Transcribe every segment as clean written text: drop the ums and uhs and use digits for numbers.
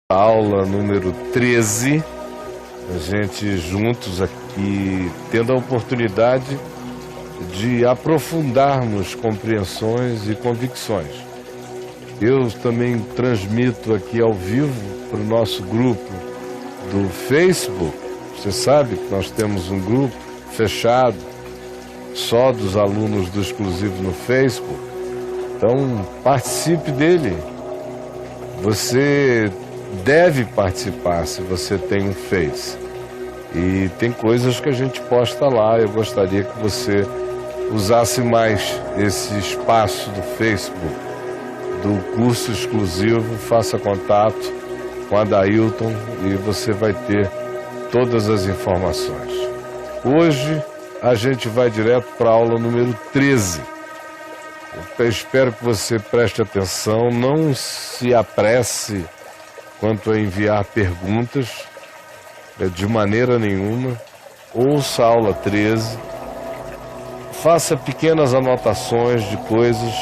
Aula número 13, a gente juntos aqui tendo a oportunidade de aprofundarmos compreensões e convicções. Eu também transmito aqui ao vivo para o nosso grupo do Facebook. Você sabe que nós temos um grupo fechado, só dos alunos do Exclusivo no Facebook. Então participe dele. Você deve participar se você tem um Face. E tem coisas que a gente posta lá. Eu gostaria que você usasse mais esse espaço do Facebook, do curso exclusivo. Faça contato com a Dailton e você vai ter todas as informações. Hoje a gente vai direto para a aula número 13. Eu espero que você preste atenção, não se apresse quanto a enviar perguntas, de maneira nenhuma. Ouça a aula 13, faça pequenas anotações de coisas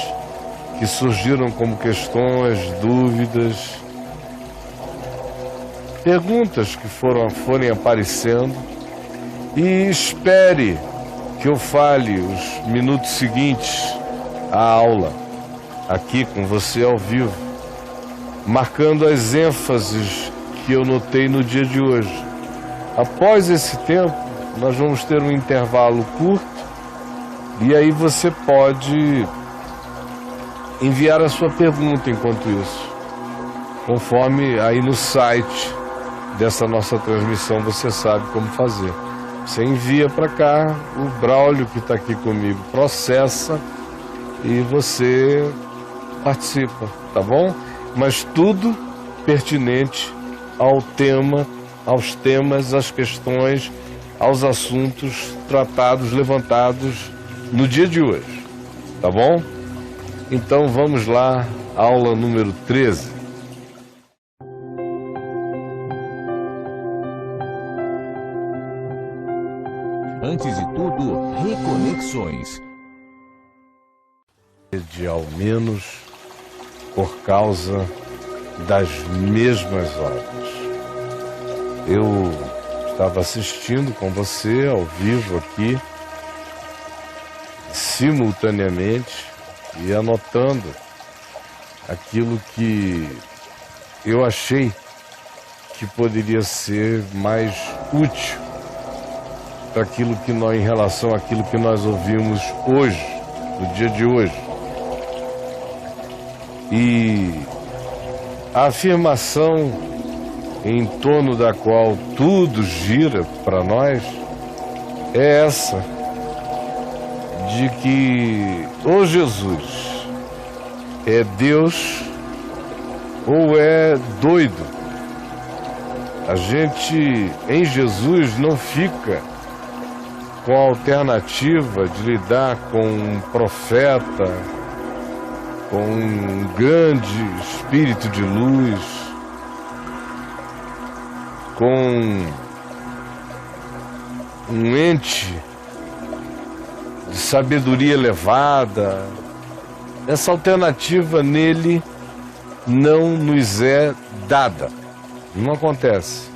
que surgiram como questões, dúvidas, perguntas que forem aparecendo, e espere que eu fale os minutos seguintes à aula, aqui com você ao vivo, marcando as ênfases que eu notei no dia de hoje. Após esse tempo, nós vamos ter um intervalo curto, e aí você pode enviar a sua pergunta enquanto isso, conforme aí no site dessa nossa transmissão você sabe como fazer. Você envia para cá, o Braulio que está aqui comigo processa e você participa, tá bom? Mas tudo pertinente ao tema, aos temas, às questões, aos assuntos tratados, levantados no dia de hoje, tá bom? Então vamos lá, aula número 13. Antes de tudo, reconexões. De ao menos por causa das mesmas obras. Eu estava assistindo com você ao vivo aqui, simultaneamente, e anotando aquilo que eu achei que poderia ser mais útil para aquilo que nós, em relação àquilo que nós ouvimos hoje, no dia de hoje. E a afirmação em torno da qual tudo gira para nós é essa, de que ou Jesus é Deus ou é doido. A gente em Jesus não fica com a alternativa de lidar com um profeta, com um grande espírito de luz, com um ente de sabedoria elevada. Essa alternativa nele não nos é dada, não acontece.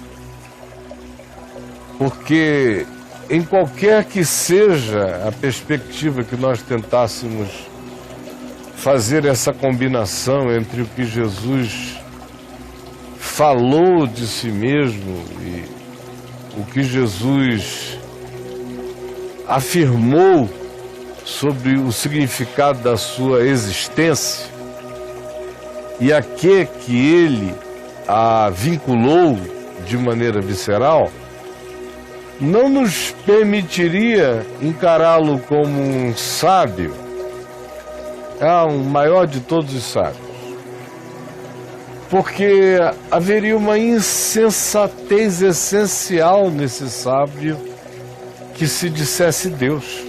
Porque em qualquer que seja a perspectiva que nós tentássemos fazer essa combinação entre o que Jesus falou de si mesmo e o que Jesus afirmou sobre o significado da sua existência e a que ele a vinculou de maneira visceral, não nos permitiria encará-lo como um sábio, o maior de todos os sábios. Porque haveria uma insensatez essencial nesse sábio que se dissesse Deus.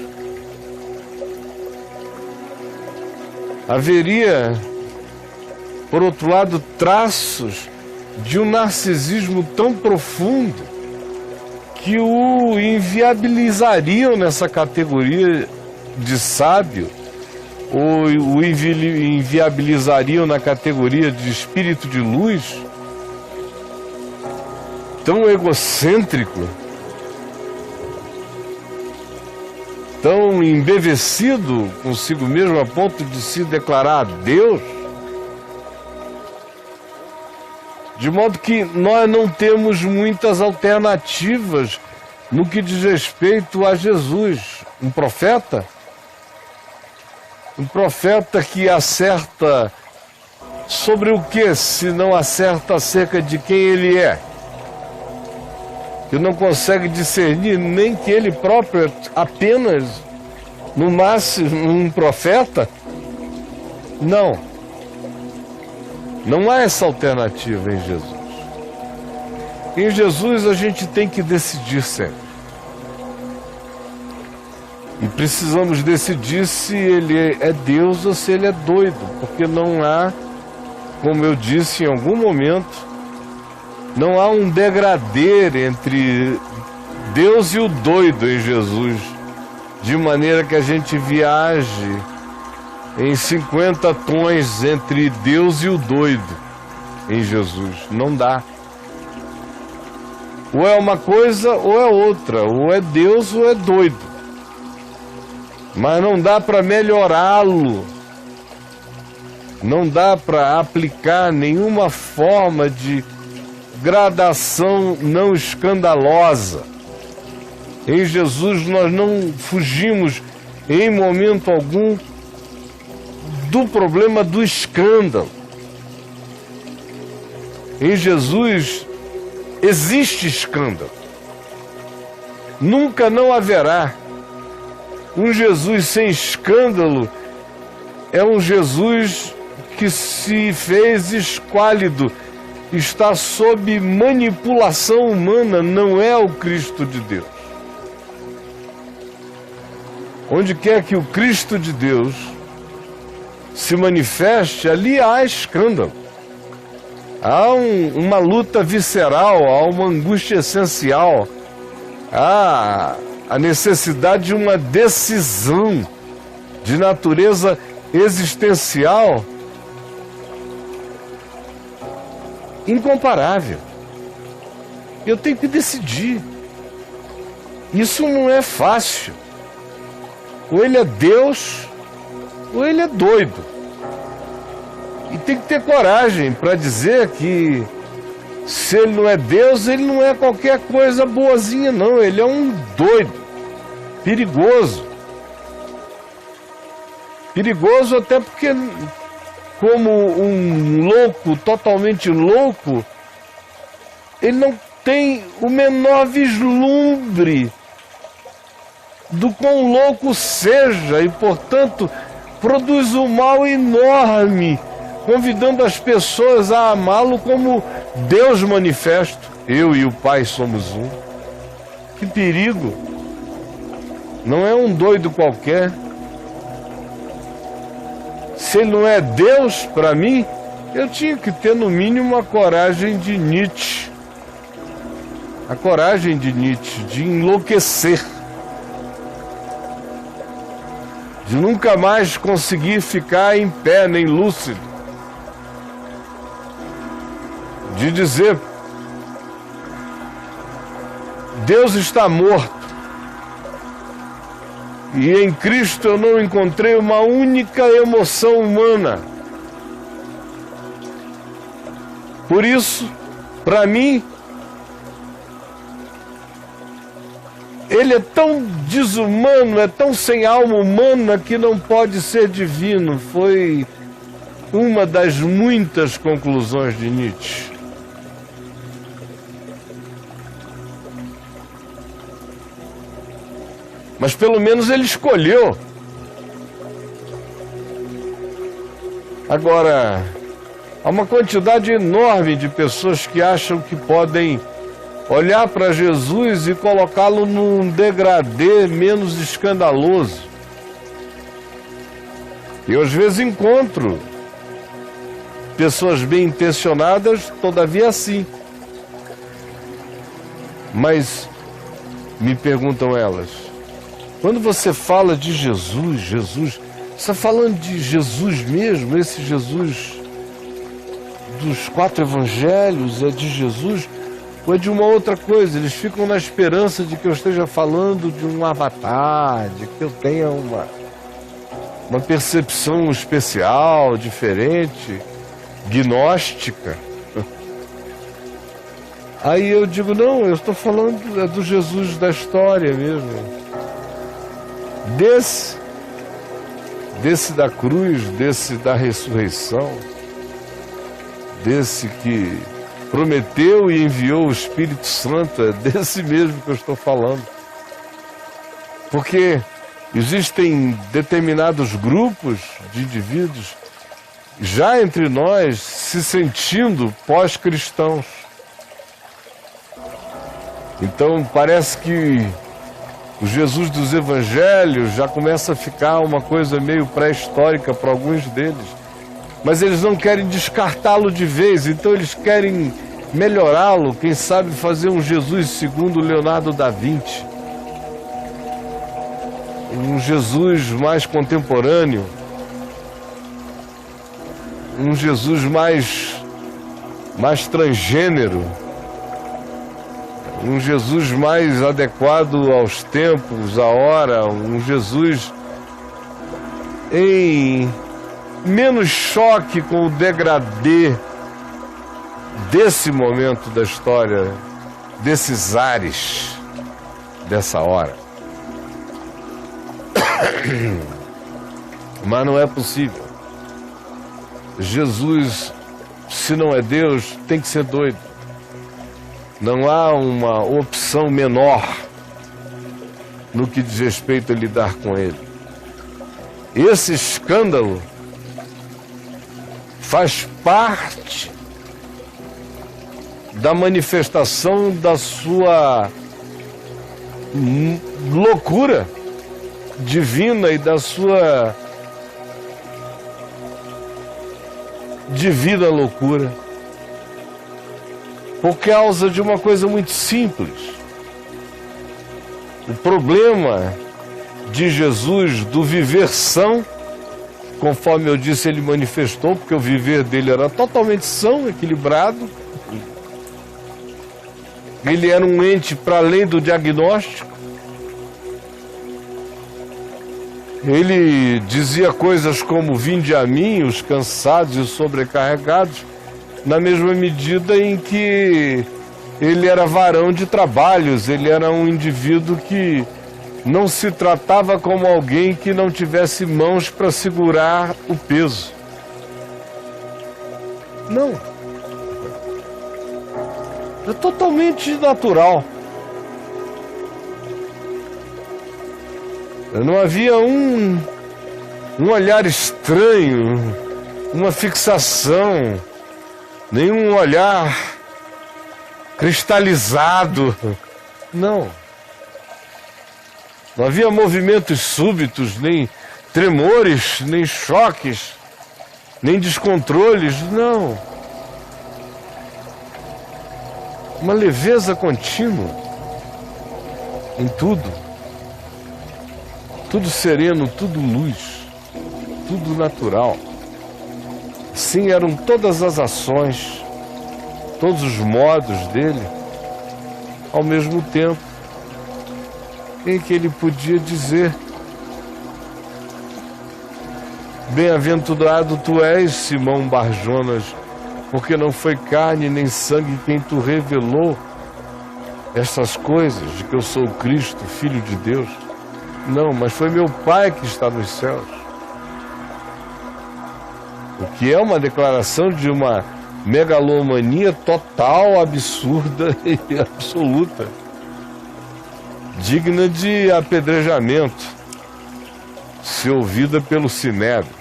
Haveria, por outro lado, traços de um narcisismo tão profundo que o inviabilizariam nessa categoria de sábio, ou o inviabilizariam na categoria de espírito de luz, tão egocêntrico, tão embevecido consigo mesmo a ponto de se declarar Deus, de modo que nós não temos muitas alternativas no que diz respeito a Jesus, um profeta que acerta sobre o que, se não acerta acerca de quem ele é, que não consegue discernir nem que ele próprio é apenas, no máximo, um profeta. Não há essa alternativa em Jesus. Em Jesus a gente tem que decidir sempre. E precisamos decidir se ele é Deus ou se ele é doido, porque não há, como eu disse em algum momento, não há um degradê entre Deus e o doido em Jesus, de maneira que a gente viaje em 50 tons entre Deus e o doido em Jesus. Não dá. Ou é uma coisa ou é outra, ou é Deus ou é doido. Mas não dá para melhorá-lo, não dá para aplicar nenhuma forma de gradação não escandalosa. Em Jesus nós não fugimos em momento algum do problema do escândalo. Em Jesus existe escândalo. Nunca não haverá. Um Jesus sem escândalo é um Jesus que se fez esquálido, está sob manipulação humana, não é o Cristo de Deus. Onde quer que o Cristo de Deus se manifeste, ali há escândalo. Há uma luta visceral, há uma angústia essencial, há a necessidade de uma decisão de natureza existencial incomparável. Eu tenho que decidir. Isso não é fácil. Ou ele é Deus, ou ele é doido. E tem que ter coragem para dizer que se ele não é Deus, ele não é qualquer coisa boazinha, não. Ele é um doido, perigoso. Perigoso até porque, como um louco, totalmente louco, ele não tem o menor vislumbre do quão louco seja e, portanto, produz um mal enorme, convidando as pessoas a amá-lo como Deus manifesto. Eu e o Pai somos um. Que perigo! Não é um doido qualquer. Se ele não é Deus para mim, eu tinha que ter no mínimo a coragem de Nietzsche. A coragem de Nietzsche de enlouquecer. De nunca mais conseguir ficar em pé, nem lúcido. De dizer, Deus está morto. E em Cristo eu não encontrei uma única emoção humana. Por isso, para mim, ele é tão desumano, é tão sem alma humana que não pode ser divino. Foi uma das muitas conclusões de Nietzsche. Mas pelo menos ele escolheu. Agora, há uma quantidade enorme de pessoas que acham que podem olhar para Jesus e colocá-lo num degradê menos escandaloso. Eu às vezes encontro pessoas bem intencionadas, todavia assim. Mas, me perguntam elas, quando você fala de Jesus, você está falando de Jesus mesmo? Esse Jesus dos 4 evangelhos é de Jesus? ou é de uma outra coisa. Eles ficam na esperança de que eu esteja falando de um avatar, de que eu tenha uma percepção especial, diferente, gnóstica. Aí eu digo, não, eu estou falando do Jesus da história mesmo. Desse da cruz, desse da ressurreição, desse que prometeu e enviou o Espírito Santo, é desse mesmo que eu estou falando. Porque existem determinados grupos de indivíduos já entre nós se sentindo pós-cristãos. Então parece que o Jesus dos evangelhos já começa a ficar uma coisa meio pré-histórica para alguns deles. Mas eles não querem descartá-lo de vez, então eles querem melhorá-lo, quem sabe fazer um Jesus segundo Leonardo da Vinci. Um Jesus mais contemporâneo. Um Jesus mais transgênero. Um Jesus mais adequado aos tempos, à hora, um Jesus em menos choque com o degradê desse momento da história, desses ares, dessa hora. Mas não é possível. Jesus, se não é Deus, tem que ser doido. Não há uma opção menor no que diz respeito a lidar com ele. Esse escândalo faz parte da manifestação da sua loucura divina e da sua divina loucura. Por causa de uma coisa muito simples. O problema de Jesus do viver são, conforme eu disse, ele manifestou, porque o viver dele era totalmente são, equilibrado. Ele era um ente para além do diagnóstico. Ele dizia coisas como: vinde a mim, os cansados e os sobrecarregados, na mesma medida em que ele era varão de trabalhos, ele era um indivíduo que não se tratava como alguém que não tivesse mãos para segurar o peso. Não. É totalmente natural. Não havia um olhar estranho, uma fixação, nenhum olhar cristalizado. Não. Não havia movimentos súbitos, nem tremores, nem choques, nem descontroles. Não. Uma leveza contínua em tudo. Tudo sereno, tudo luz, tudo natural. Sim, eram todas as ações, todos os modos dele, ao mesmo tempo em que ele podia dizer: bem-aventurado tu és, Simão Barjonas, porque não foi carne nem sangue quem tu revelou essas coisas, de que eu sou o Cristo, Filho de Deus. Não, mas foi meu Pai que está nos céus. O que é uma declaração de uma megalomania total, absurda e absoluta, digna de apedrejamento, se ouvida pelo Sinédrio.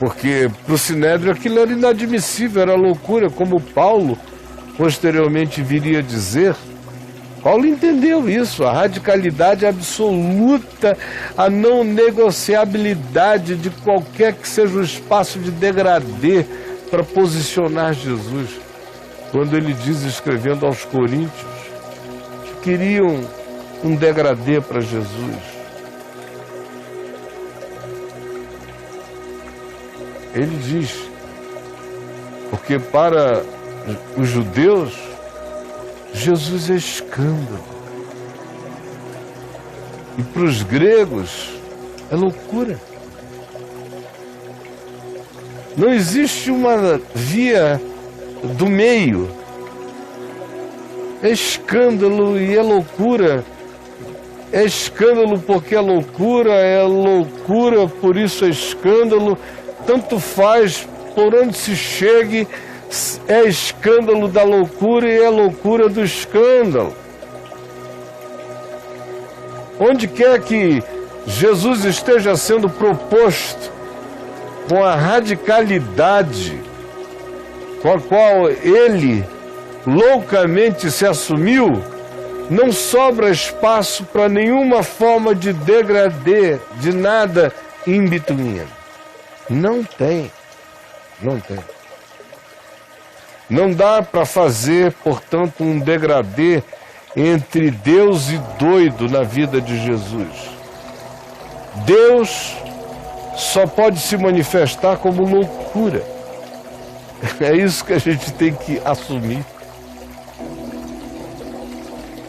Porque para o Sinédrio aquilo era inadmissível, era loucura, como Paulo posteriormente viria a dizer. Paulo entendeu isso, a radicalidade absoluta, a não negociabilidade de qualquer que seja o espaço de degradê para posicionar Jesus. Quando ele diz, escrevendo aos Coríntios, que queriam um degradê para Jesus. Ele diz Porque para os judeus, Jesus é escândalo. E para os gregos, é loucura. Não existe uma via do meio. É escândalo e é loucura. É escândalo porque é loucura, por isso é escândalo. Tanto faz por onde se chegue, é escândalo da loucura e é loucura do escândalo. Onde quer que Jesus esteja sendo proposto com a radicalidade com a qual ele loucamente se assumiu, não sobra espaço para nenhuma forma de degradê, de nada in between. Não tem. Não tem. Não dá para fazer, portanto, um degradê entre Deus e doido na vida de Jesus. Deus só pode se manifestar como loucura. É isso que a gente tem que assumir.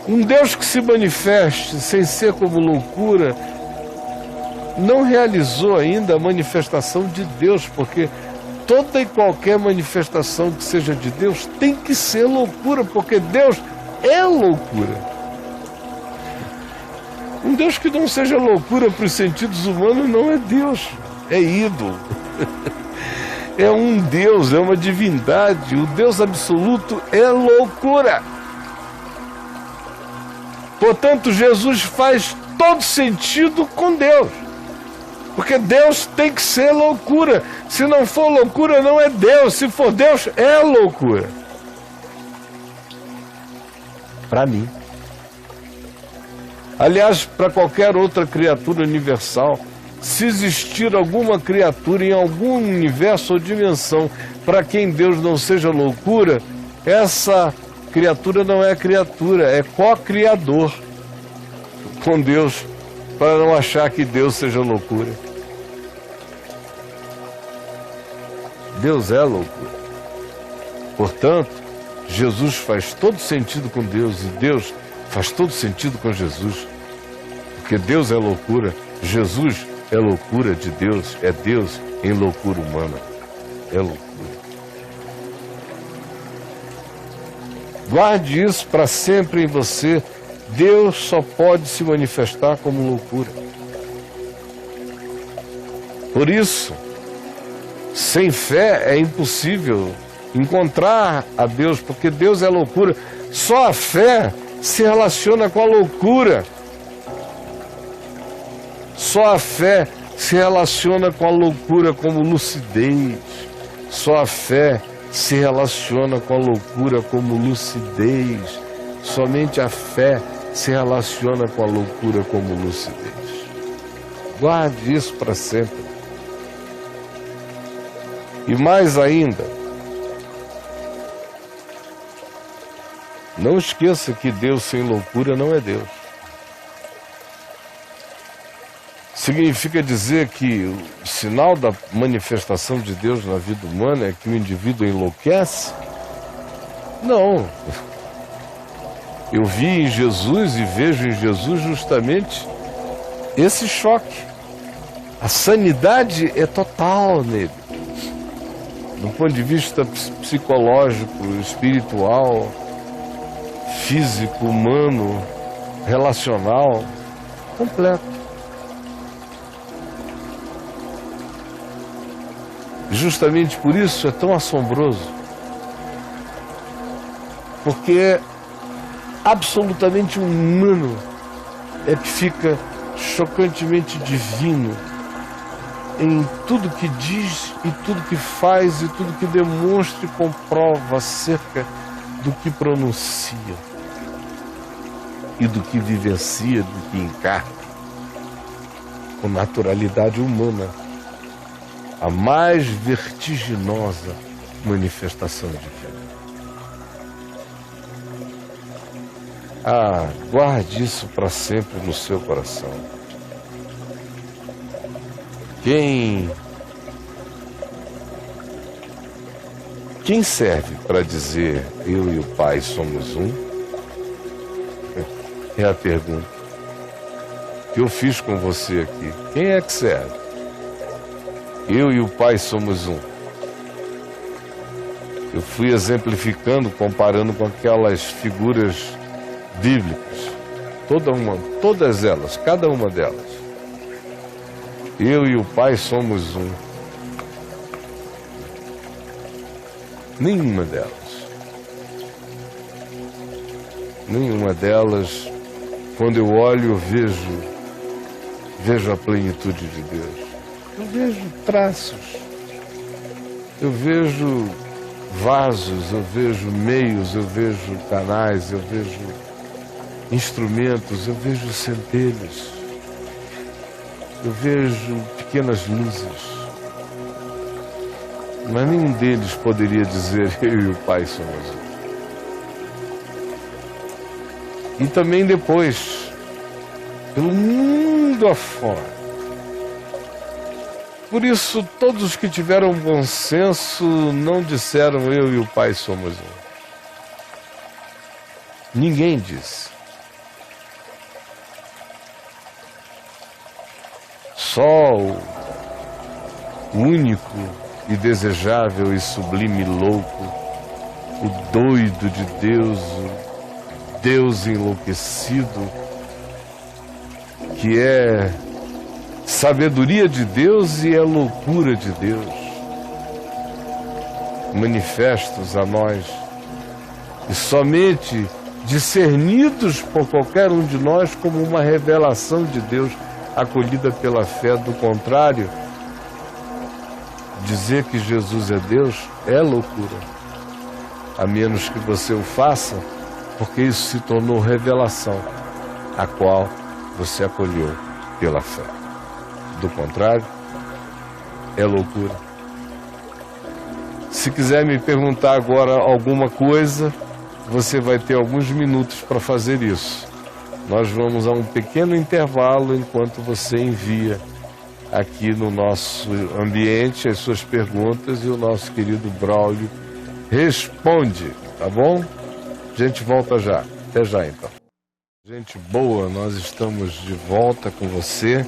Um Deus que se manifeste sem ser como loucura não realizou ainda a manifestação de Deus, porque toda e qualquer manifestação que seja de Deus tem que ser loucura, porque Deus é loucura. Um Deus que não seja loucura para os sentidos humanos não é Deus, é ídolo. É um Deus, é uma divindade. O Deus absoluto é loucura. Portanto, Jesus faz todo sentido com Deus. Porque Deus tem que ser loucura. Se não for loucura, não é Deus. Se for Deus, é loucura. Para mim. Aliás, para qualquer outra criatura universal, se existir alguma criatura em algum universo ou dimensão para quem Deus não seja loucura, essa criatura não é criatura, é co-criador com Deus, para não achar que Deus seja loucura. Deus é loucura. Portanto, Jesus faz todo sentido com Deus e Deus faz todo sentido com Jesus. Porque Deus é loucura, Jesus é loucura de Deus, é Deus em loucura humana. É loucura. Guarde isso para sempre em você. Deus só pode se manifestar como loucura. Por isso, sem fé é impossível encontrar a Deus, porque Deus é loucura. Só a fé se relaciona com a loucura. Só a fé se relaciona com a loucura como lucidez. Só a fé se relaciona com a loucura como lucidez. Somente a fé se relaciona com a loucura como lucidez. Guarde isso para sempre. E mais ainda, não esqueça que Deus sem loucura não é Deus. Significa dizer que o sinal da manifestação de Deus na vida humana é que o indivíduo enlouquece? Não. Eu vi em Jesus e vejo em Jesus justamente esse choque. A sanidade é total nele. Do ponto de vista psicológico, espiritual, físico, humano, relacional, completo. Justamente por isso é tão assombroso, porque é absolutamente humano, é que fica chocantemente divino em tudo que diz e tudo que faz e tudo que demonstra e comprova acerca do que pronuncia e do que vivencia, do que encarna com naturalidade humana. A mais vertiginosa manifestação de vida. Guarde isso para sempre no seu coração. Quem Quem serve para dizer eu e o Pai somos um? É a pergunta que eu fiz com você aqui. Quem é que serve? Eu e o Pai somos um. Eu fui exemplificando, comparando com aquelas figuras bíblicas. Todas elas, cada uma delas. Eu e o Pai somos um. Nenhuma delas, quando eu olho, eu vejo a plenitude de Deus. Eu vejo traços, eu vejo vasos, eu vejo meios, eu vejo canais, eu vejo instrumentos, eu vejo centelhas, eu vejo pequenas luzes. Mas nenhum deles poderia dizer eu e o Pai somos um. E também depois, pelo mundo afora. Por isso, todos os que tiveram bom senso não disseram eu e o Pai somos um. Ninguém disse. Só o único e desejável e sublime louco, o doido de Deus, o Deus enlouquecido, que é sabedoria de Deus e é loucura de Deus, manifestos a nós, e somente discernidos por qualquer um de nós como uma revelação de Deus, acolhida pela fé. Do contrário, dizer que Jesus é Deus é loucura, a menos que você o faça, porque isso se tornou revelação, a qual você acolheu pela fé. Do contrário, é loucura. Se quiser me perguntar agora alguma coisa, você vai ter alguns minutos para fazer isso. Nós vamos a um pequeno intervalo enquanto você envia aqui no nosso ambiente as suas perguntas e o nosso querido Braulio responde, tá bom? A gente volta já. Até já, então. Gente boa, nós estamos de volta com você.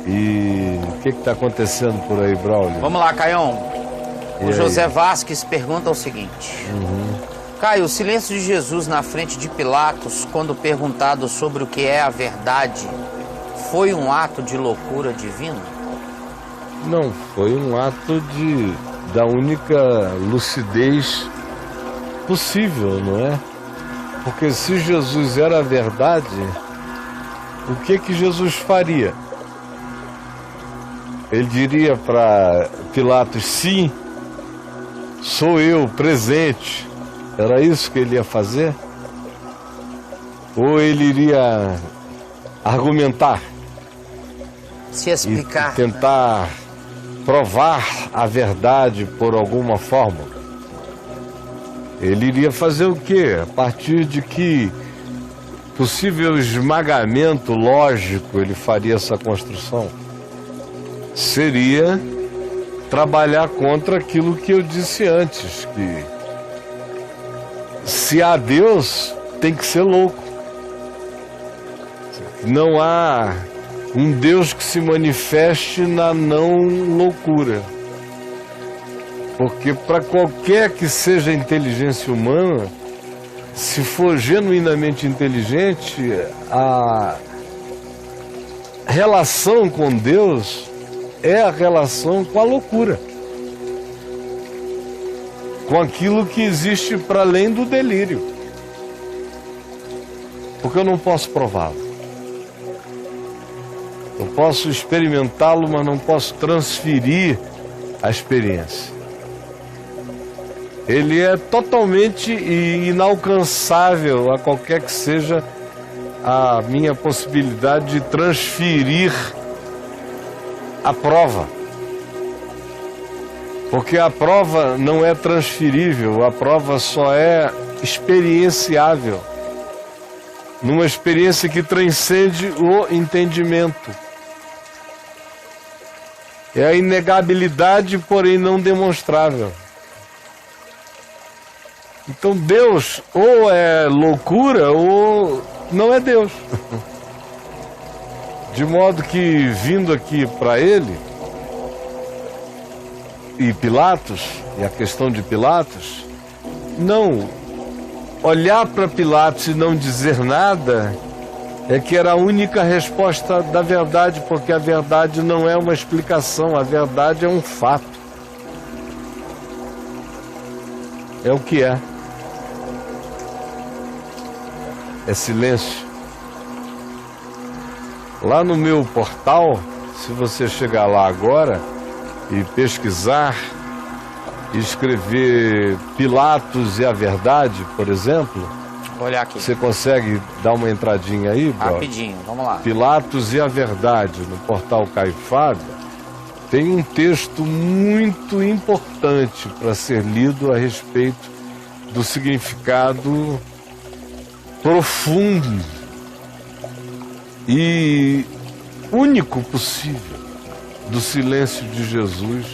E o que está acontecendo por aí, Braulio? Vamos lá, Caião. O José Vasques pergunta o seguinte. Caio, o silêncio de Jesus na frente de Pilatos, quando perguntado sobre o que é a verdade, foi um ato de loucura divina? Não, foi um ato da única lucidez possível, não é? Porque se Jesus era a verdade, o que Jesus faria? Ele diria para Pilatos, sim, sou eu, presente. Era isso que ele ia fazer? Ou ele iria argumentar? Se explicar. E tentar provar a verdade por alguma forma? Ele iria fazer o quê? A partir de que possível esmagamento lógico ele faria essa construção? Seria trabalhar contra aquilo que eu disse antes, que se há Deus, tem que ser louco. Não há um Deus que se manifeste na não loucura. Porque para qualquer que seja a inteligência humana, se for genuinamente inteligente, a relação com Deus é a relação com a loucura, com aquilo que existe para além do delírio, porque eu não posso prová-lo, eu posso experimentá-lo, mas não posso transferir a experiência. Ele é totalmente inalcançável a qualquer que seja a minha possibilidade de transferir a prova. Porque a prova não é transferível, a prova só é experienciável, numa experiência que transcende o entendimento. É a inegabilidade, porém não demonstrável. Então Deus ou é loucura ou não é Deus. De modo que, vindo aqui para ele, e Pilatos, e a questão de Pilatos, não olhar para Pilatos e não dizer nada, é que era a única resposta da verdade, porque a verdade não é uma explicação, a verdade é um fato. É o que é. É silêncio. Lá no meu portal, se você chegar lá agora e pesquisar, e escrever Pilatos e a Verdade, por exemplo, Vou olhar aqui. você consegue dar uma entradinha aí, brother? Rapidinho, vamos lá. Pilatos e a Verdade, no portal Caio Fábio, tem um texto muito importante para ser lido a respeito do significado profundo e único possível do silêncio de Jesus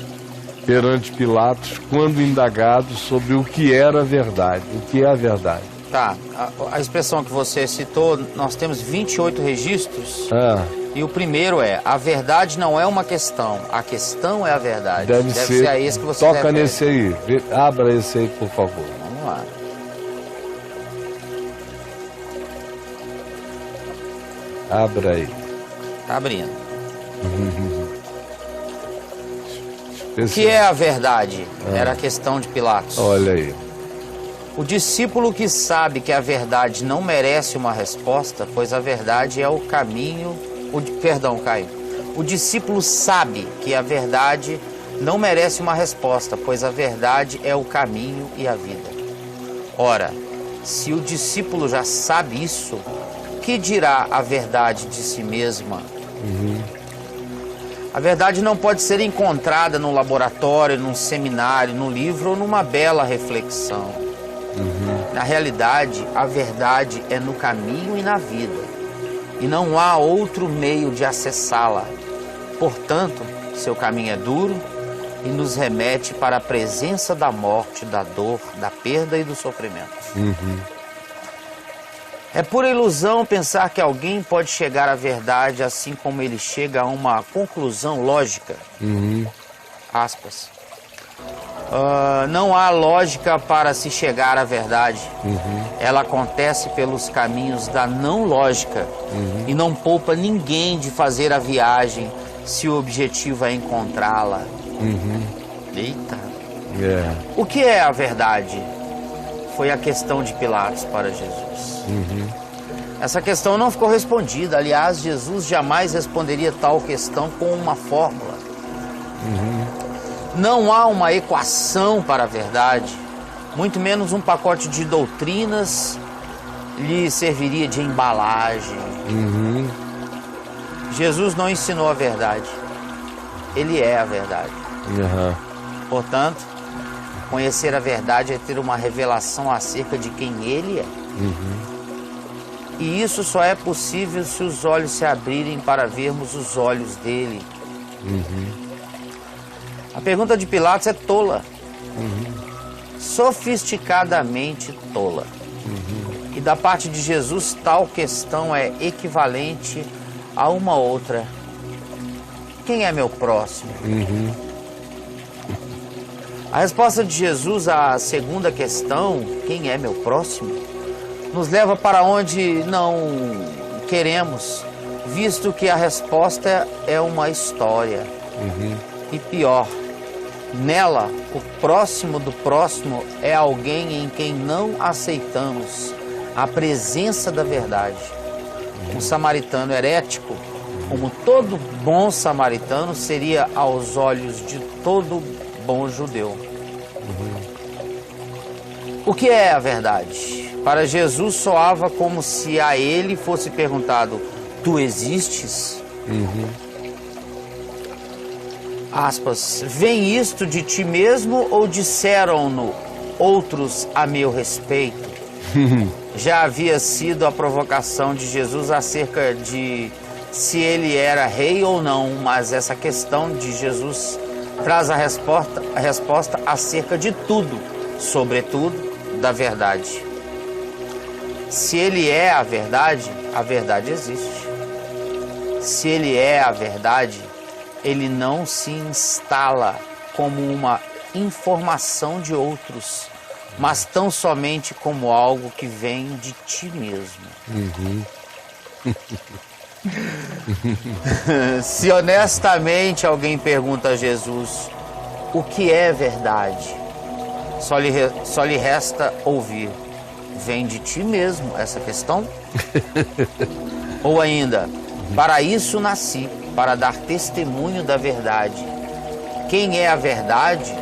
perante Pilatos quando indagado sobre o que era a verdade, o que é a verdade. Tá, a expressão que você citou, nós temos 28 registros. E o primeiro é: a verdade não é uma questão, a questão é a verdade. Deve ser a esse que você toca refere. nesse aí, abra esse aí, por favor. Vamos lá. Abra aí. Tá abrindo. O que é a verdade? Era a questão de Pilatos. Olha aí. O discípulo que sabe que a verdade não merece uma resposta, pois a verdade é o caminho... Perdão, Caio. O discípulo sabe que a verdade não merece uma resposta, pois a verdade é o caminho e a vida. Ora, se o discípulo já sabe isso, que dirá a verdade de si mesma? A verdade não pode ser encontrada no laboratório, num seminário, num livro ou numa bela reflexão. Na realidade, a verdade é no caminho e na vida, e não há outro meio de acessá-la. Portanto, seu caminho é duro e nos remete para a presença da morte, da dor, da perda e do sofrimento. É pura ilusão pensar que alguém pode chegar à verdade assim como ele chega a uma conclusão lógica. Aspas. Não há lógica para se chegar à verdade. Ela acontece pelos caminhos da não lógica e não poupa ninguém de fazer a viagem se o objetivo é encontrá-la. Eita. O que é a verdade? Foi a questão de Pilatos para Jesus. Essa questão não ficou respondida. Aliás, Jesus jamais responderia tal questão com uma fórmula. Não há uma equação para a verdade, muito menos um pacote de doutrinas lhe serviria de embalagem. Jesus não ensinou a verdade, ele é a verdade. Portanto, conhecer a verdade é ter uma revelação acerca de quem ele é. E isso só é possível se os olhos se abrirem para vermos os olhos dele. A pergunta de Pilatos é tola. Sofisticadamente tola. E da parte de Jesus, tal questão é equivalente a uma outra. Quem é meu próximo? A resposta de Jesus à segunda questão, quem é meu próximo, nos leva para onde não queremos, visto que a resposta é uma história. E pior, nela, o próximo do próximo é alguém em quem não aceitamos a presença da verdade. Um samaritano herético, como todo bom samaritano, seria aos olhos de todo bom judeu. O que é a verdade? Para Jesus soava como se a ele fosse perguntado: tu existes? Aspas, vem isto de ti mesmo ou disseram-no outros a meu respeito? Já havia sido a provocação de Jesus acerca de se ele era rei ou não, mas essa questão de Jesus traz a resposta acerca de tudo, sobretudo da verdade. Se ele é a verdade existe. Se ele é a verdade, ele não se instala como uma informação de outros, mas tão somente como algo que vem de ti mesmo. Se honestamente alguém pergunta a Jesus o que é verdade, só lhe resta ouvir: vem de ti mesmo essa questão? Ou ainda: para isso nasci, para dar testemunho da verdade. Quem é a verdade,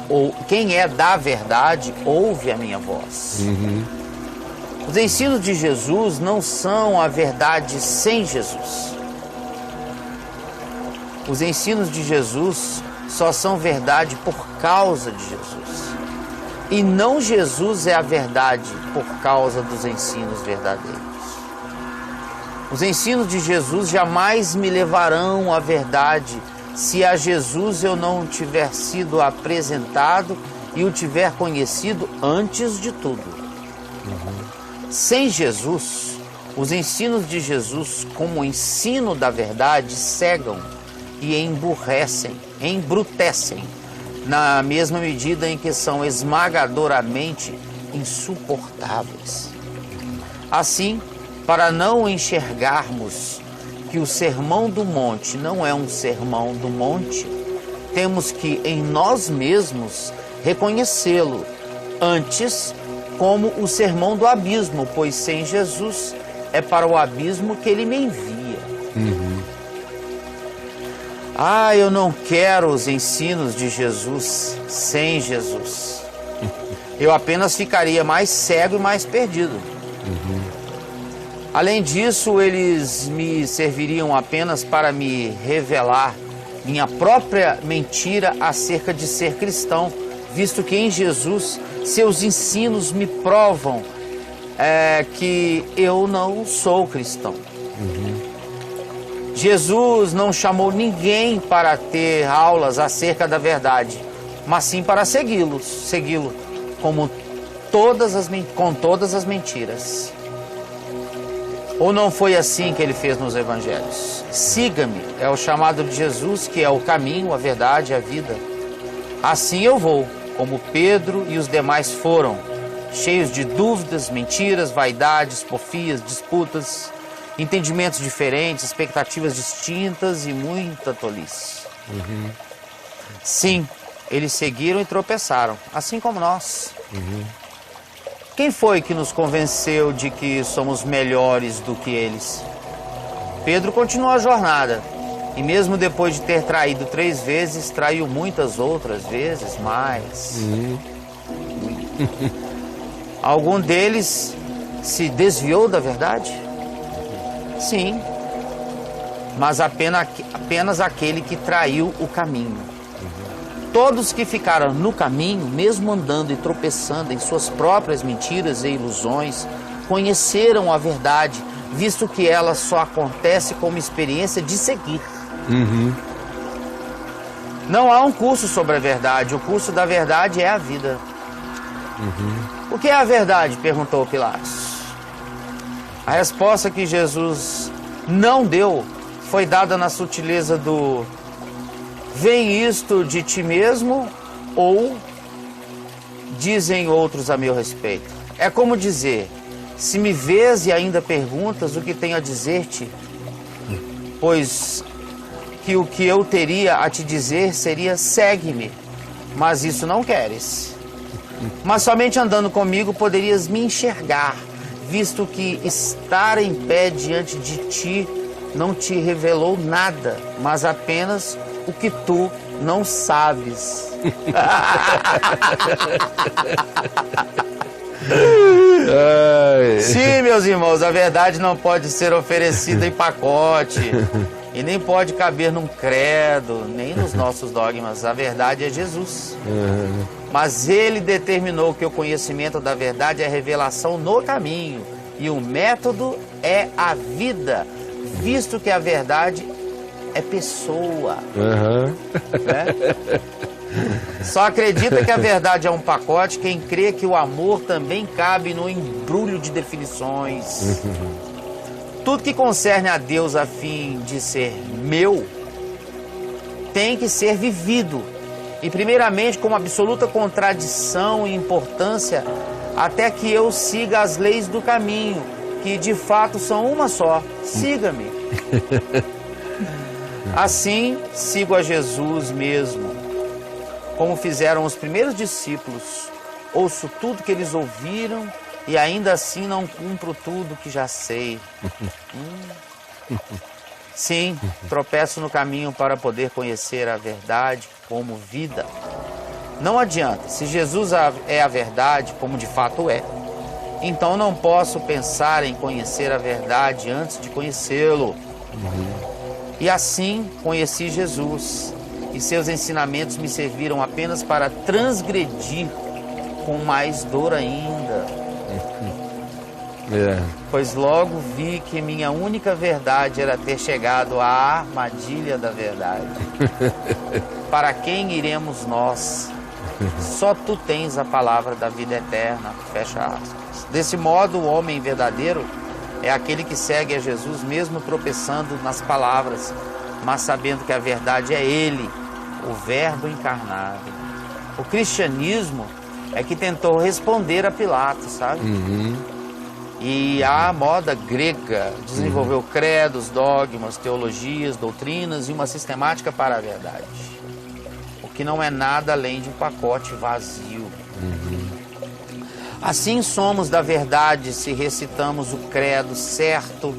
ou quem é da verdade, ouve a minha voz. Os ensinos de Jesus não são a verdade sem Jesus. Os ensinos de Jesus só são verdade por causa de Jesus. E não Jesus é a verdade por causa dos ensinos verdadeiros. Os ensinos de Jesus jamais me levarão à verdade se a Jesus eu não tiver sido apresentado e o tiver conhecido antes de tudo. Sem Jesus, os ensinos de Jesus, como o ensino da verdade, cegam e embrutecem, na mesma medida em que são esmagadoramente insuportáveis. Assim, para não enxergarmos que o Sermão do Monte não é um sermão do monte, temos que em nós mesmos reconhecê-lo antes como o sermão do abismo, pois sem Jesus é para o abismo que ele me envia. Eu não quero os ensinos de Jesus sem Jesus. Eu apenas ficaria mais cego e mais perdido. Além disso, eles me serviriam apenas para me revelar minha própria mentira acerca de ser cristão, visto que em Jesus seus ensinos me provam que eu não sou cristão. Jesus não chamou ninguém para ter aulas acerca da verdade, mas sim para segui-lo com todas as mentiras. Ou não foi assim que ele fez nos evangelhos? Siga-me é o chamado de Jesus, que é o caminho, a verdade e a vida. Assim eu vou, como Pedro e os demais foram, cheios de dúvidas, mentiras, vaidades, porfias, disputas, entendimentos diferentes, expectativas distintas e muita tolice. Sim, eles seguiram e tropeçaram, assim como nós. Quem foi que nos convenceu de que somos melhores do que eles? Pedro continuou a jornada, e mesmo depois de ter traído 3 vezes, traiu muitas outras vezes mais. Algum deles se desviou da verdade? Sim, mas apenas aquele que traiu o caminho. Todos que ficaram no caminho, mesmo andando e tropeçando em suas próprias mentiras e ilusões, conheceram a verdade, visto que ela só acontece como experiência de seguir. Não há um curso sobre a verdade, o curso da verdade é a vida. O que é a verdade? Perguntou Pilatos. A resposta que Jesus não deu foi dada na sutileza do: vem isto de ti mesmo, ou dizem outros a meu respeito? É como dizer: se me vês e ainda perguntas, o que tenho a dizer-te? Pois que o que eu teria a te dizer seria: segue-me, mas isso não queres. Mas somente andando comigo poderias me enxergar, visto que estar em pé diante de ti não te revelou nada, mas apenas o que tu não sabes. Sim, meus irmãos, a verdade não pode ser oferecida em pacote e nem pode caber num credo, nem nos nossos dogmas. A verdade é Jesus. Mas ele determinou que o conhecimento da verdade é a revelação no caminho, e o método é a vida, visto que a verdade é pessoa. Né? Só acredita que a verdade é um pacote quem crê que o amor também cabe no embrulho de definições. Tudo que concerne a Deus a fim de ser meu tem que ser vivido. E primeiramente com absoluta contradição e importância, até que eu siga as leis do caminho, que de fato são uma só. Siga-me. Assim, sigo a Jesus mesmo, como fizeram os primeiros discípulos. Ouço tudo que eles ouviram e ainda assim não cumpro tudo que já sei. Sim, tropeço no caminho para poder conhecer a verdade como vida. Não adianta, se Jesus é a verdade, como de fato é, então não posso pensar em conhecer a verdade antes de conhecê-lo. E assim conheci Jesus, e seus ensinamentos me serviram apenas para transgredir com mais dor ainda. Pois logo vi que minha única verdade era ter chegado à armadilha da verdade. Para quem iremos nós? Só tu tens a palavra da vida eterna. Fecha aspas. Desse modo, o homem verdadeiro é aquele que segue a Jesus mesmo tropeçando nas palavras, mas sabendo que a verdade é Ele, o Verbo encarnado. O cristianismo é que tentou responder a Pilatos, sabe? E a moda grega desenvolveu credos, dogmas, teologias, doutrinas e uma sistemática para a verdade. O que não é nada além de um pacote vazio. Assim somos da verdade se recitamos o credo certo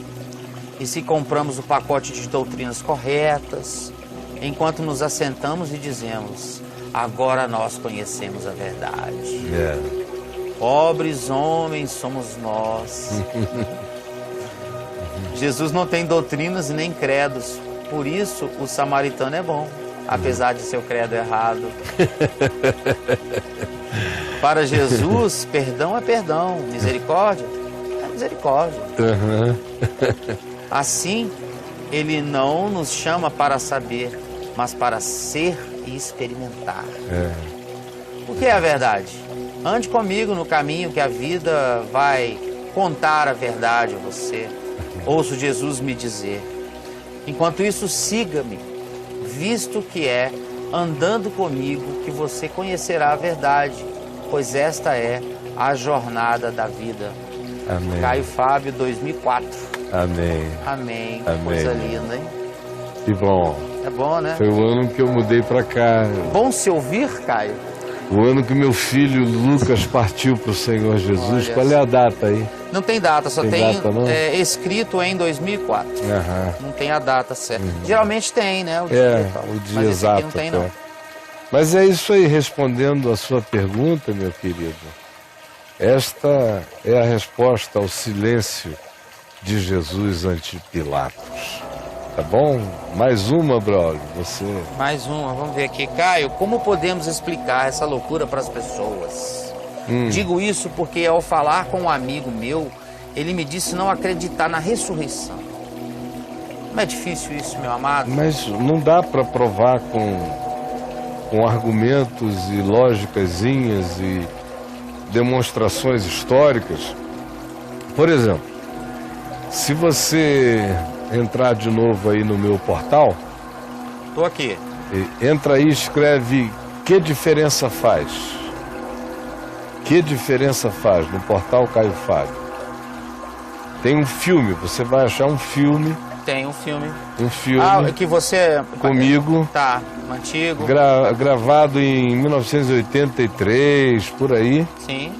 e se compramos o pacote de doutrinas corretas, enquanto nos assentamos e dizemos, agora nós conhecemos a verdade. Pobres homens somos nós. Jesus não tem doutrinas nem credos, por isso o samaritano é bom, apesar de seu credo errado. Para Jesus, perdão é perdão, misericórdia é misericórdia. Assim, Ele não nos chama para saber, mas para ser e experimentar. O que é a verdade? Ande comigo no caminho que a vida vai contar a verdade a você. Ouço Jesus me dizer. Enquanto isso, siga-me, visto que é andando comigo que você conhecerá a verdade, pois esta é a jornada da vida. Amém. Caio Fábio, 2004. Amém. Amém. Amém. Coisa linda, hein? Que bom. É bom, né? Foi o ano que eu mudei pra cá. Bom se ouvir, Caio. O ano que meu filho Lucas partiu pro Senhor Jesus. Olha. Qual é a data aí? Não tem data, só tem data, não? escrito em 2004. Não tem a data certa. Geralmente tem, né? O dia, e tal. O dia Mas esse exato. aqui não tem, não. Mas é isso aí, respondendo a sua pergunta, meu querido. Esta é a resposta ao silêncio de Jesus ante Pilatos. Tá bom? Mais uma, brother. Você. Mais uma, vamos ver aqui. Caio, como podemos explicar essa loucura para as pessoas? Digo isso porque ao falar com um amigo meu, ele me disse não acreditar na ressurreição. Não é difícil isso, meu amado? Mas não dá para provar com argumentos e lógicazinhas e demonstrações históricas. Por exemplo, se você entrar de novo aí no meu portal, Tô aqui. entra aí e escreve que diferença faz. Que diferença faz no portal Caio Fábio. Tem um filme, você vai achar um filme. Tem um filme. Um filme. Que você... Comigo. Tá, antigo. Gravado em 1983, por aí. Sim.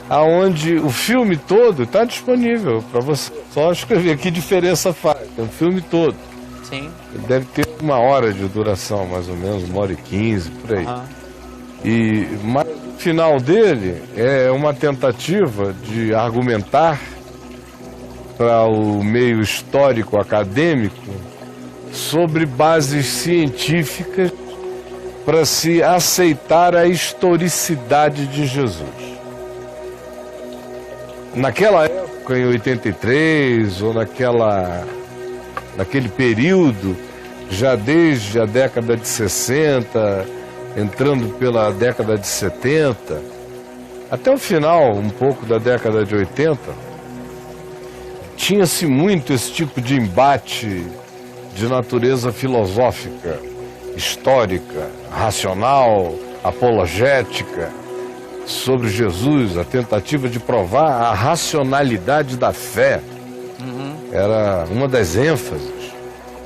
Aonde o filme todo está disponível para você. Só escrever que diferença faz. É o filme todo. Sim. Deve ter 1 hora de duração, mais ou menos, 1h15, por aí. Mas o final dele é uma tentativa de argumentar para o meio histórico acadêmico sobre bases científicas para se aceitar a historicidade de Jesus. Naquela época, em 83, ou naquele período, já desde a década de 60, entrando pela década de 70, até o final, um pouco da década de 80, tinha-se muito esse tipo de embate de natureza filosófica, histórica, racional, apologética, sobre Jesus, a tentativa de provar a racionalidade da fé. Era uma das ênfases.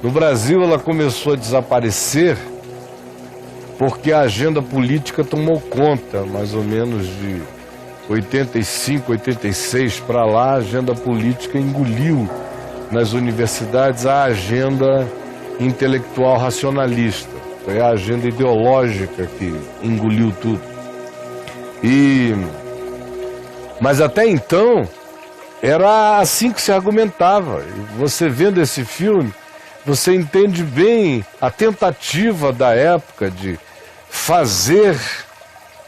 No Brasil ela começou a desaparecer porque a agenda política tomou conta, mais ou menos de 85, 86 para lá, a agenda política engoliu nas universidades a agenda intelectual racionalista. Foi a agenda ideológica que engoliu tudo. Mas até então era assim que se argumentava. E você vendo esse filme, você entende bem a tentativa da época de fazer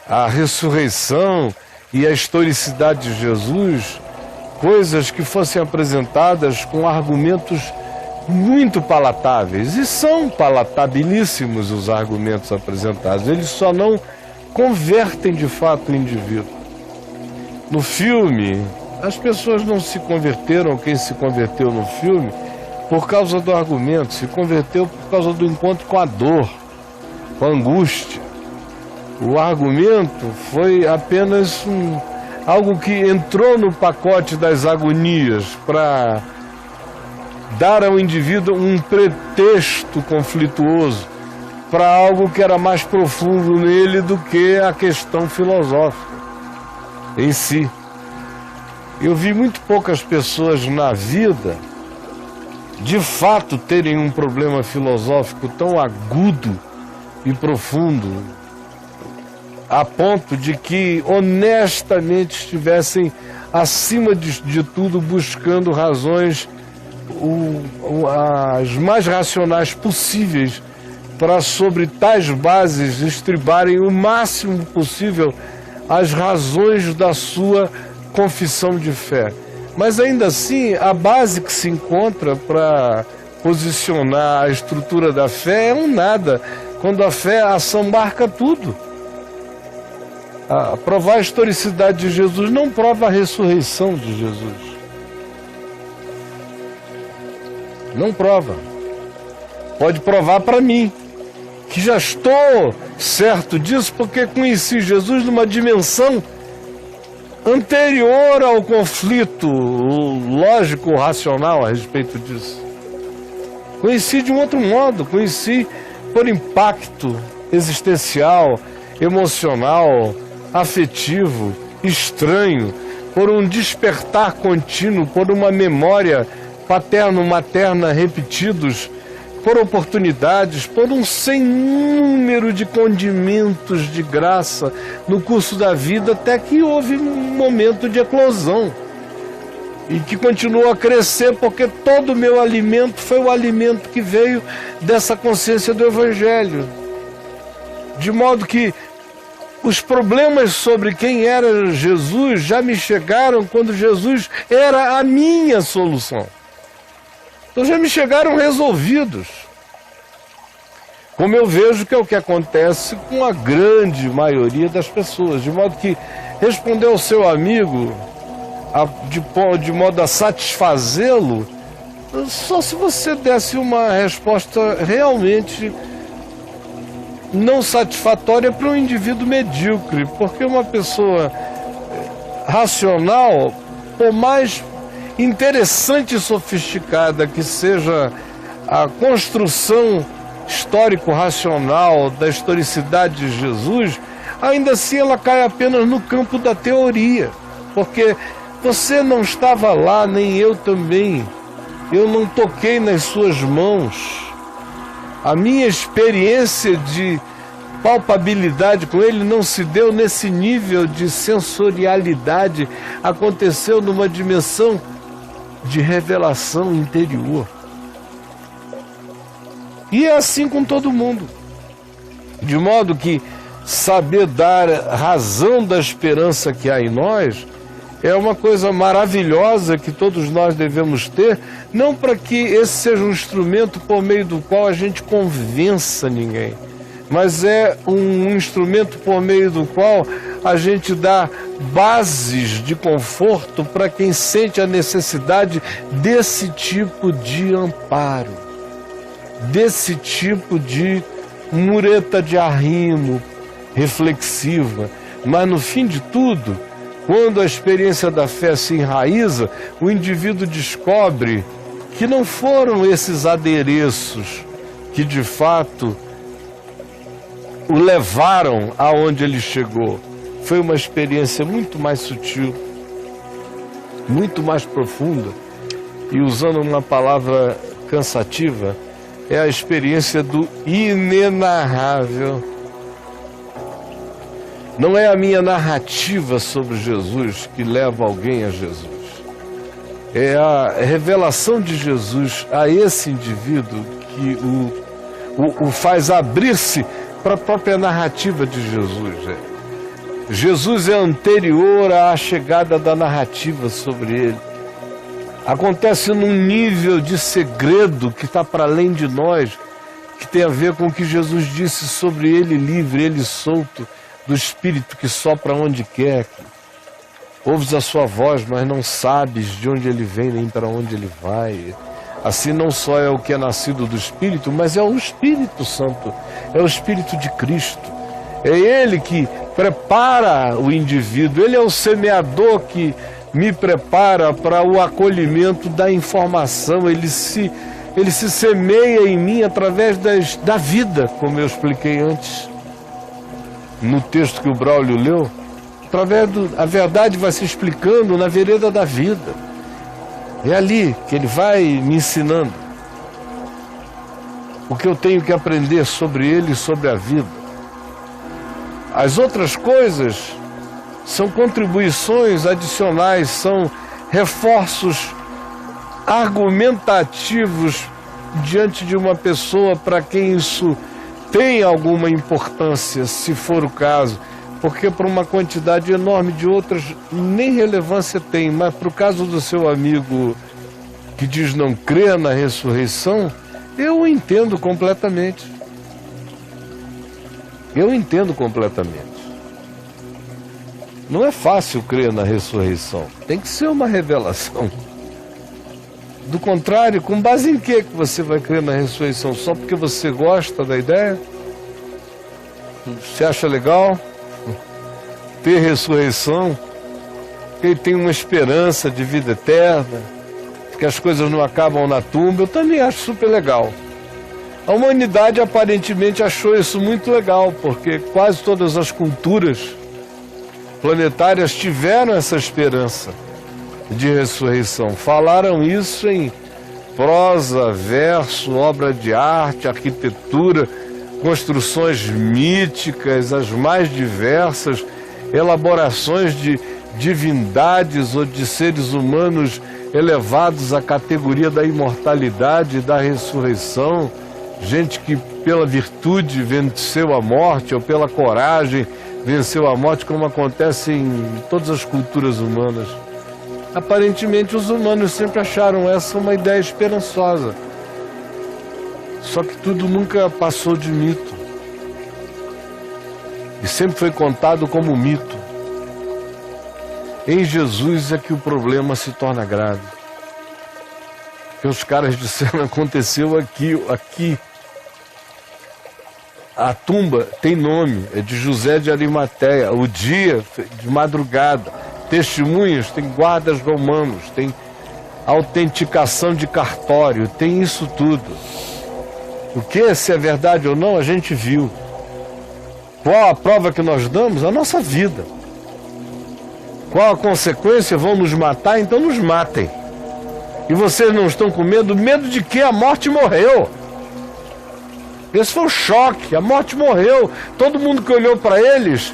a ressurreição e a historicidade de Jesus coisas que fossem apresentadas com argumentos muito palatáveis. E são palatabilíssimos os argumentos apresentados, eles só não convertem de fato o indivíduo. No filme, as pessoas não se converteram, quem se converteu no filme, por causa do argumento, se converteu por causa do encontro com a dor, com a angústia. O argumento foi apenas algo que entrou no pacote das agonias para dar ao indivíduo um pretexto conflituoso para algo que era mais profundo nele do que a questão filosófica em si. Eu vi muito poucas pessoas na vida de fato terem um problema filosófico tão agudo e profundo a ponto de que honestamente estivessem acima de tudo buscando razões as mais racionais possíveis para sobre tais bases estribarem o máximo possível as razões da sua confissão de fé. Mas ainda assim, a base que se encontra para posicionar a estrutura da fé é um nada, quando a fé assambarca tudo. Provar a historicidade de Jesus não prova a ressurreição de Jesus. Não prova. Pode provar para mim, que já estou certo disso, porque conheci Jesus numa dimensão anterior ao conflito lógico, racional a respeito disso. Conheci de um outro modo, conheci por impacto existencial, emocional, afetivo, estranho, por um despertar contínuo, por uma memória paterno-materna repetidos, por oportunidades, por um sem número de condimentos de graça no curso da vida, até que houve um momento de eclosão e que continuou a crescer, porque todo o meu alimento foi o alimento que veio dessa consciência do Evangelho. De modo que os problemas sobre quem era Jesus já me chegaram quando Jesus era a minha solução. Então já me chegaram resolvidos. Como eu vejo que é o que acontece com a grande maioria das pessoas. De modo que responder ao seu amigo de modo a satisfazê-lo, só se você desse uma resposta realmente não satisfatória para um indivíduo medíocre. Porque uma pessoa racional, por mais interessante e sofisticada que seja a construção histórico-racional da historicidade de Jesus, ainda assim ela cai apenas no campo da teoria, porque você não estava lá, nem eu também. Eu não toquei nas suas mãos. A minha experiência de palpabilidade com ele não se deu nesse nível de sensorialidade, aconteceu numa dimensão de revelação interior. E é assim com todo mundo. De modo que saber dar razão da esperança que há em nós é uma coisa maravilhosa que todos nós devemos ter, não para que esse seja um instrumento por meio do qual a gente convença ninguém, mas é um instrumento por meio do qual a gente dá bases de conforto para quem sente a necessidade desse tipo de amparo, desse tipo de mureta de arrimo reflexiva. Mas no fim de tudo, quando a experiência da fé se enraiza, o indivíduo descobre que não foram esses adereços que de fato o levaram aonde ele chegou. Foi uma experiência muito mais sutil, muito mais profunda, e usando uma palavra cansativa, é a experiência do inenarrável. Não é a minha narrativa sobre Jesus que leva alguém a Jesus. É a revelação de Jesus a esse indivíduo que o faz abrir-se para a própria narrativa de Jesus. Jesus é anterior à chegada da narrativa sobre ele. Acontece num nível de segredo que está para além de nós, que tem a ver com o que Jesus disse sobre ele livre, ele solto, do Espírito que sopra onde quer. Ouves a sua voz, mas não sabes de onde ele vem nem para onde ele vai. Assim não só é o que é nascido do Espírito, mas é o Espírito Santo, é o Espírito de Cristo. É ele que prepara o indivíduo, ele é o semeador que me prepara para o acolhimento da informação, ele se semeia em mim através da vida, como eu expliquei antes, no texto que o Braulio leu. A verdade vai se explicando na vereda da vida. É ali que ele vai me ensinando o que eu tenho que aprender sobre ele e sobre a vida. As outras coisas são contribuições adicionais, são reforços argumentativos diante de uma pessoa para quem isso tem alguma importância, se for o caso, porque para uma quantidade enorme de outras nem relevância tem, mas para o caso do seu amigo que diz não crer na ressurreição, eu o entendo completamente. Eu entendo completamente. Não é fácil crer na ressurreição, tem que ser uma revelação. Do contrário, com base em que você vai crer na ressurreição? Só porque você gosta da ideia? Você acha legal ter ressurreição? Porque tem uma esperança de vida eterna, que as coisas não acabam na tumba. Eu também acho super legal. A humanidade aparentemente achou isso muito legal, porque quase todas as culturas planetárias tiveram essa esperança de ressurreição. Falaram isso em prosa, verso, obra de arte, arquitetura, construções míticas, as mais diversas, elaborações de divindades ou de seres humanos elevados à categoria da imortalidade e da ressurreição, gente que pela virtude venceu a morte ou pela coragem venceu a morte, como acontece em todas as culturas humanas. Aparentemente os humanos sempre acharam essa uma ideia esperançosa. Só que tudo nunca passou de mito. E sempre foi contado como mito. Em Jesus é que o problema se torna grave. Porque os caras disseram, aconteceu aqui. A tumba tem nome, é de José de Arimateia. O dia de madrugada. Testemunhas, tem guardas romanos, tem autenticação de cartório, tem isso tudo. O que, se é verdade ou não, a gente viu. Qual a prova que nós damos? A nossa vida. Qual a consequência? Vão nos matar? Então nos matem. E vocês não estão com medo? Medo de quê? A morte morreu. Esse foi o choque, a morte morreu. Todo mundo que olhou para eles,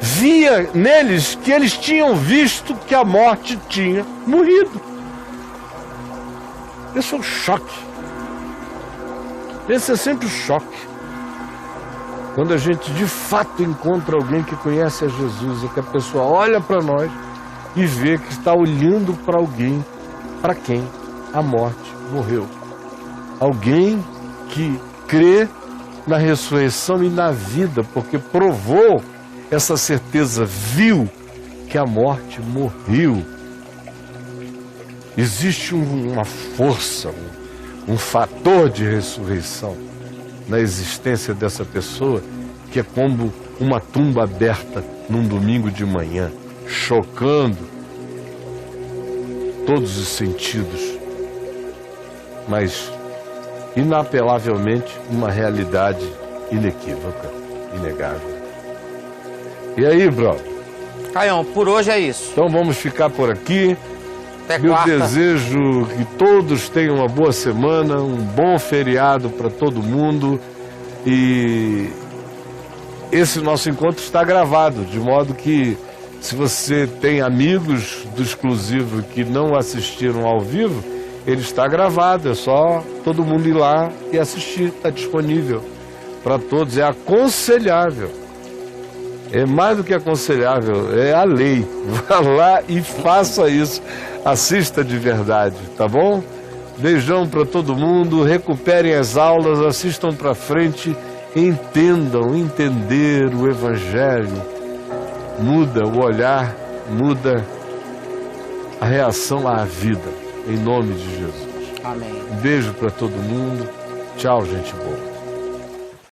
via neles que eles tinham visto que a morte tinha morrido. Esse é o choque. Esse é sempre o choque. Quando a gente de fato encontra alguém que conhece a Jesus, e que a pessoa olha para nós e vê que está olhando para alguém para quem a morte morreu. Alguém que crê na ressurreição e na vida, porque provou essa certeza, viu que a morte morreu. Existe uma força, um fator de ressurreição na existência dessa pessoa, que é como uma tumba aberta num domingo de manhã, chocando todos os sentidos, mas inapelavelmente uma realidade inequívoca, inegável. E aí, brother? Caião, por hoje é isso. Então vamos ficar por aqui. Até Eu quarta. desejo que todos tenham uma boa semana, um bom feriado para todo mundo. E esse nosso encontro está gravado, de modo que, se você tem amigos do Exclusivo que não assistiram ao vivo, ele está gravado, é só todo mundo ir lá e assistir, está disponível para todos, é aconselhável. É mais do que aconselhável, é a lei. Vá lá e faça isso. Assista de verdade, tá bom? Beijão para todo mundo, recuperem as aulas, assistam para frente, entendam, entender o Evangelho. Muda o olhar, muda a reação à vida, em nome de Jesus. Amém. Um beijo para todo mundo. Tchau, gente boa.